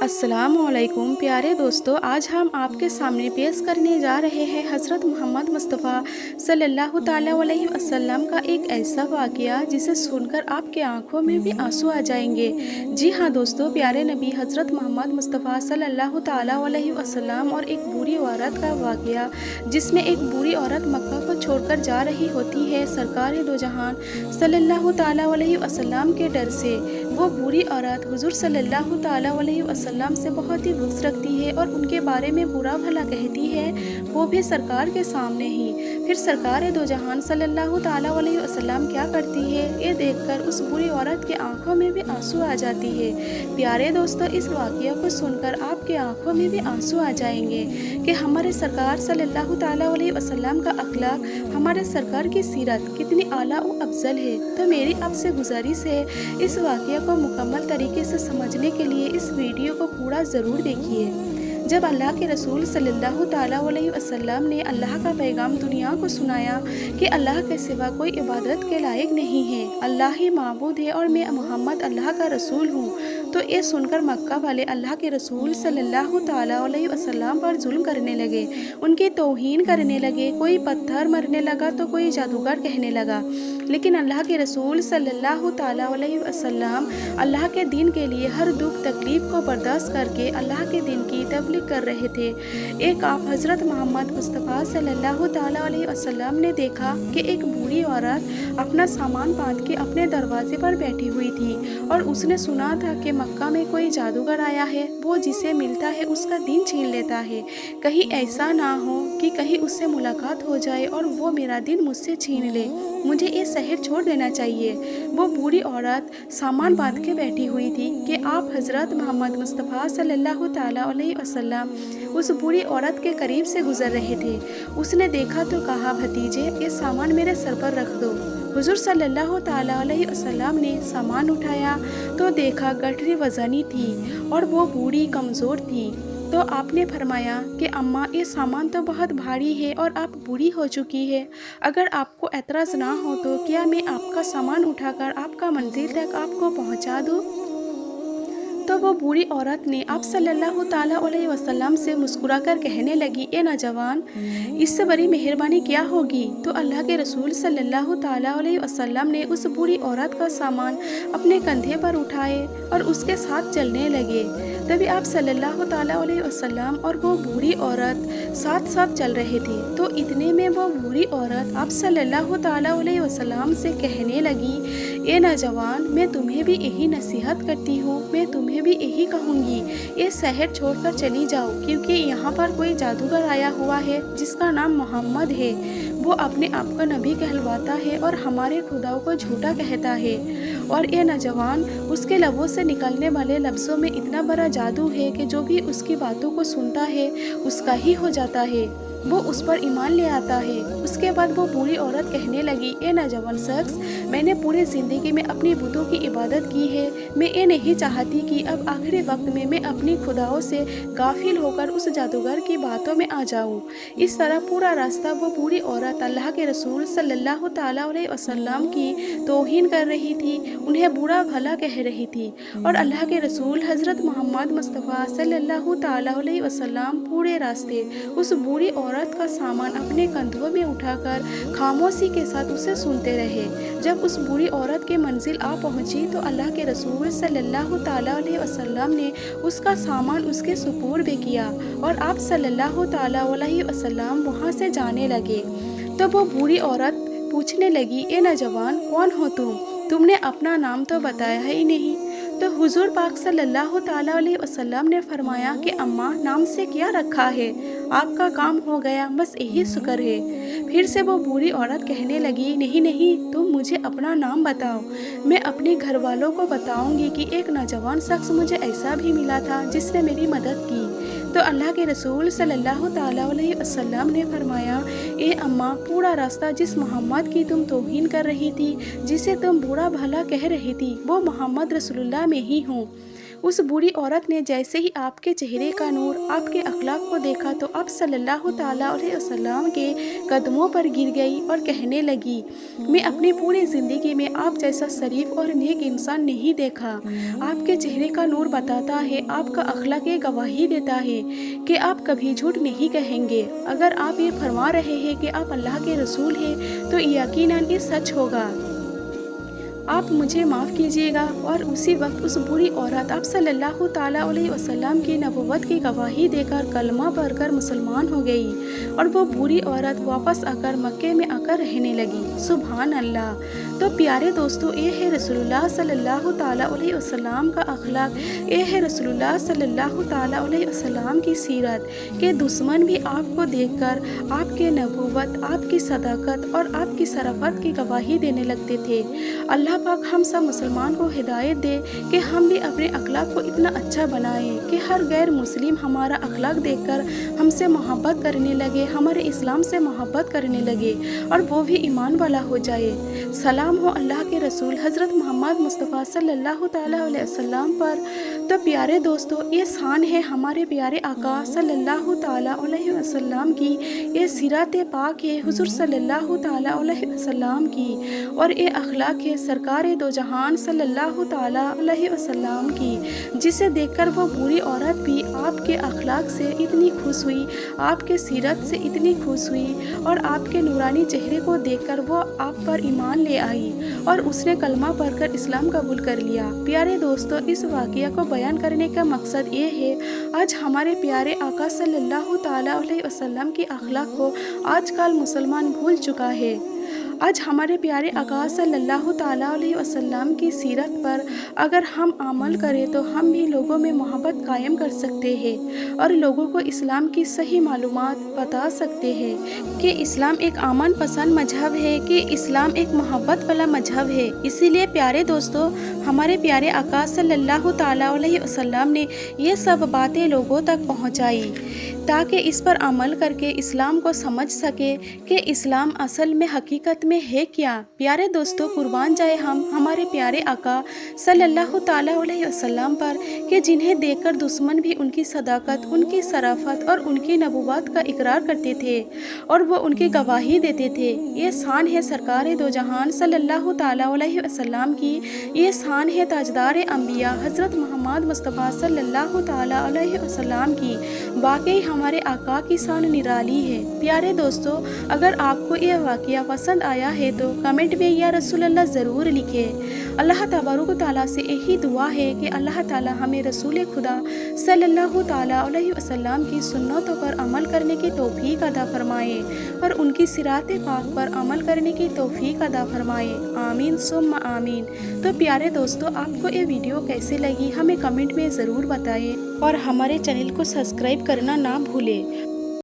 अस्सलाम वालेकुम प्यारे दोस्तों, आज हम आपके सामने पेश करने जा रहे हैं हज़रत मोहम्मद मुस्तफ़ा सल्लल्लाहु ताला अलैहि वसल्लम का एक ऐसा वाक़या जिसे सुनकर आपके आंखों में भी आंसू आ जाएंगे। जी हाँ दोस्तों, प्यारे नबी हज़रत मोहम्मद मुस्तफ़ा सल्लल्लाहु ताला अलैहि वसल्लम और एक बुरी औरत का वाक़या, जिसमें एक बुरी औरत मक्का को छोड़कर जा रही होती है सरकार दो जहान सल्लल्लाहु ताला अलैहि वसल्लम के डर से। वो बुरी औरत हुज़ूर सल्लल्लाहु ताला अलैहि वसल्लम से बहुत ही बुग़्ज़ रखती है और उनके बारे में बुरा भला कहती है, वो भी सरकार के सामने ही। फिर सरकार दो जहान सल्लल्लाहु ताला अलैहि वसल्लम क्या करती है, ये देखकर उस बुरी औरत के आंखों में भी आंसू आ जाती है। प्यारे दोस्तों, इस वाक़या को सुनकर आपके आंखों में भी आंसू आ जाएंगे कि हमारे सरकार सल्लल्लाहु ताला अलैहि वसल्लम का अखलाक, हमारे सरकार की सीरत कितनी आला व अफजल है। तो मेरी आपसे गुजारिश है, इस वाक़या को मुकम्मल तरीके से समझने के लिए इस वीडियो को पूरा ज़रूर देखिए। जब अल्लाह के रसूल सल्लल्लाहु ताला अलैहि वसल्लम ने अल्लाह का पैगाम दुनिया को सुनाया कि अल्लाह के सिवा कोई इबादत के लायक नहीं है, अल्लाह ही माबूद है और मैं मोहम्मद अल्लाह का रसूल हूँ, तो ये सुनकर मक्का वाले अल्लाह के रसूल सल्लल्लाहु ताला अलैहि वसल्लम पर जुल्म करने लगे, उनकी तौहीन करने लगे। कोई पत्थर मारने लगा तो कोई जादूगर कहने लगा। लेकिन अल्लाह के रसूल सल्लल्लाहु ताला अलैहि वसल्लम अल्लाह के दीन के लिए हर दुख तकलीफ़ को बर्दाश्त करके अल्लाह के दीन की तबलीग कर रहे थे। एक आप हज़रत मोहम्मद मुस्तफ़ा सल्लल्लाहु ताला अलैहि वसल्लम ने देखा कि एक बूढ़ी औरत अपना सामान बांध के अपने दरवाजे पर बैठी हुई थी और उसने सुना था कि मक्का में कोई जादूगर आया है, वो जिसे मिलता है उसका दीन छीन लेता है। कहीं ऐसा ना हो कि कहीं उससे मुलाकात हो जाए और वो मेरा दीन मुझसे छीन ले, मुझे ये शहर छोड़ देना चाहिए। वो बूढ़ी औरत सामान बांध के बैठी हुई थी कि आप हज़रत मोहम्मद मुस्तफ़ा सल्लल्लाहु ताला अलैहि वसल्लम उस बूढ़ी औरत के करीब से गुजर रहे थे। उसने देखा तो कहा, भतीजे ये सामान मेरे सर पर रख दो। हुज़ूर सल्लल्लाहु ताला अलैहि वसल्लम ने सामान उठाया तो देखा गठरी वज़नी थी और वो बूढ़ी कमज़ोर थी। तो आपने फरमाया कि अम्मा ये सामान तो बहुत भारी है और आप बूढ़ी हो चुकी है, अगर आपको एतराज़ ना हो तो क्या मैं आपका सामान उठाकर आपका मंजिल तक आपको पहुंचा दूं? तो वो बूढ़ी औरत ने आप सल्लल्लाहु ताला अलैहि वसल्लम से मुस्कुराकर कहने लगी, ए नौजवान, इससे बड़ी मेहरबानी क्या होगी? तो अल्लाह के रसूल सल्लल्लाहु ताला अलैहि वसल्लम ने उस बूढ़ी औरत का सामान अपने कंधे पर उठाए और उसके साथ चलने लगे। तभी आप सल्लल्लाहु ताला अलैहि वसल्लम और वो बूढ़ी औरत साथ साथ चल रहे थे। तो इतने में वो बूढ़ी औरत आप सल्लल्लाहु ताला अलैहि वसल्लम से कहने लगी, ए नौजवान, मैं तुम्हें भी यही नसीहत करती हूँ, मैं तुम्हें भी यही कहूँगी, ये शहर छोड़कर चली जाओ, क्योंकि यहाँ पर कोई जादूगर आया हुआ है जिसका नाम मोहम्मद है। वो अपने आप को नबी कहलवाता है और हमारे खुदाओं को झूठा कहता है। और ये नौजवान, उसके लबों से निकलने वाले लफ्ज़ों में इतना बड़ा जादू है कि जो भी उसकी बातों को सुनता है उसका ही हो जाता है, वो उस पर ईमान ले आता है। उसके बाद वो बूढ़ी औरत कहने लगी, ए नौजवान शख्स, मैंने पूरी ज़िंदगी में अपनी बुतों की इबादत की है, मैं ये नहीं चाहती कि अब आखिरी वक्त में मैं अपनी खुदाओं से गाफिल होकर उस जादूगर की बातों में आ जाऊं। इस तरह पूरा रास्ता वो बूढ़ी औरत अल्लाह के रसूल सल्लल्लाहु ताला अलैहि वसल्लम की तौहीन कर रही थी, उन्हें बुरा भला कह रही थी। और अल्लाह के रसूल हज़रत मोहम्मद मुस्तफ़ा सल्लल्लाहु ताला अलैहि वसल्लम पूरे रास्ते उस बूढ़ी औरत का सामान अपने कंधों में उठाकर खामोशी के साथ उसे सुनते रहे। जब उस बूढ़ी औरत की मंजिल आ पहुंची तो अल्लाह के रसूल सल्लल्लाहु ताला अलैहि वसल्लम ने उसका सामान उसके सुपुर्द किया और आप सल्लल्लाहु ताला अलैहि वसल्लम वहां से जाने लगे। तो वो बूढ़ी औरत पूछने लगी, ए नौजवान, कौन हो तुम? तुमने अपना नाम तो बताया ही नहीं। तो हुजूर पाक सल्लल्लाहु ताला अलैहि वसल्लम ने फरमाया कि अम्मा, नाम से क्या रखा है, आपका काम हो गया, बस यही शुक्र है। फिर से वो बूढ़ी औरत कहने लगी, नहीं नहीं, तुम मुझे अपना नाम बताओ, मैं अपने घर वालों को बताऊंगी कि एक नौजवान शख्स मुझे ऐसा भी मिला था जिसने मेरी मदद की। तो अल्लाह के रसूल सल्लल्लाहु ताला अलैहि वसल्लम ने फरमाया, ए अम्मा, पूरा रास्ता जिस मोहम्मद की तुम तौहीन कर रही थी, जिसे तुम बुरा भला कह रही थी, वो मोहम्मद रसूलुल्लाह में ही हूँ। उस बूढ़ी औरत ने जैसे ही आपके चेहरे का नूर, आपके अखलाक को देखा तो आप सल्लल्लाहु ताला अलैहि वसल्लम के कदमों पर गिर गई और कहने लगी, मैं अपनी पूरी ज़िंदगी में आप जैसा शरीफ और नेक इंसान नहीं देखा। आपके चेहरे का नूर बताता है, आपका अखलाक ये गवाही देता है कि आप कभी झूठ नहीं कहेंगे। अगर आप ये फरमा रहे हैं कि आप अल्लाह के रसूल हैं तो यकीनन ये सच होगा। आप मुझे माफ़ कीजिएगा। और उसी वक्त उस बूढ़ी औरत आप सल्लल्लाहु ताला अलैहि वसल्लम की नबुव्वत की गवाही देकर कलमा पढ़कर मुसलमान हो गई और वो बूढ़ी औरत वापस आकर मक्के में आकर रहने लगी। सुभान अल्लाह। तो प्यारे दोस्तों, ये है रसूलुल्लाह सल्लल्लाहु ताला अलैहि वसल्लम का अखलाक, ये है रसूलुल्लाह सल्लल्लाहु ताला अलैहि वसल्लम की सीरत के दुश्मन भी आपको देखकर आपके नबुव्वत, आपकी सदाकत और आपकी शराफत की गवाही देने लगते थे। अल्लाह पाक हम सब मुसलमान को हिदायत दे कि हम भी अपने अखलाक को इतना अच्छा बनाएं कि हर गैर मुस्लिम हमारा अखलाक देखकर हमसे मोहब्बत करने लगे, हमारे इस्लाम से मोहब्बत करने लगे और वो भी ईमान वाला हो जाए। सलाम हो अल्लाह के रसूल हज़रत मोहम्मद मुस्तफ़ा सल्लल्लाहु ताला अलैहि वसल्लम पर। तो प्यारे दोस्तों, ये शान है हमारे प्यारे आका सल्लल्लाहु ताला अलैहि वसल्लम की, ये सीरत पाक है हुज़ूर सल्लल्लाहु ताला अलैहि वसल्लम की और ये अखलाक है सरकार दो जहान सल्लल्लाहु ताला अलैहि वसल्लम की, जिसे देखकर वो बूढ़ी औरत भी आपके अखलाक से इतनी खुश हुई, आपके सीरत से इतनी खुश हुई और आपके नूरानी चेहरे को देखकर वो आप पर ईमान ले आई और उसने कलमा पढ़कर इस्लाम कबूल कर लिया। प्यारे दोस्तों, इस वाक़या को बयान करने का मकसद ये है, आज हमारे प्यारे आका सल्लल्लाहु ताला अलैहि वसल्लम के अखलाक को आजकल मुसलमान भूल चुका है। आज हमारे प्यारे आका सल्लल्लाहु ताला अलैहि वसल्लम की सीरत पर अगर हम अमल करें तो हम भी लोगों में मोहब्बत कायम कर सकते हैं और लोगों को इस्लाम की सही मालूमात बता सकते हैं कि इस्लाम एक अमन पसंद मजहब है, कि इस्लाम एक मोहब्बत वाला मजहब है। इसीलिए प्यारे दोस्तों, हमारे प्यारे आका सल्लल्लाहु ताला अलैहि वसल्लम ने ये सब बातें लोगों तक पहुँचाई ताकि इस पर अमल करके इस्लाम को समझ सके कि इस्लाम असल में हकीकत में है क्या। प्यारे दोस्तों, कुर्बान जाए हम हमारे प्यारे आका सल्लल्लाहु ताला अलैहि वसल्लम पर कि जिन्हें देखकर दुश्मन भी उनकी सदाकत, उनकी शराफत और उनकी नबुव्वत का इकरार करते थे और वो उनकी गवाही देते थे। ये शान है सरकार दो जहान सल्लल्लाहु ताला अलैहि वसल्लम की, ये शान है ताजदार अंबिया हज़रत मोहम्मद मुस्तफ़ा सल्लल्लाहु ताला अलैहि वसल्लम की। वाकई हमारे आका की शान निराली है। प्यारे दोस्तों, अगर आपको यह वाक़या पसंद आया है तो कमेंट में या रसूल अल्लाह ज़रूर लिखें। अल्लाह तबारक ताला से यही दुआ है कि अल्लाह ताला हमें रसूल खुदा सल्लल्लाहु ताला अलैहि वसल्लम की सुन्नतों पर अमल करने की तौफीक अता फरमाए और उनकी सिरात पाक पर अमल करने की तौफीक अता फरमाए। आमीन सुम्मा आमीन। तो प्यारे दोस्तों, आपको ये वीडियो कैसे लगी हमें कमेंट में ज़रूर बताएं और हमारे चैनल को सब्सक्राइब करना ना भूलें।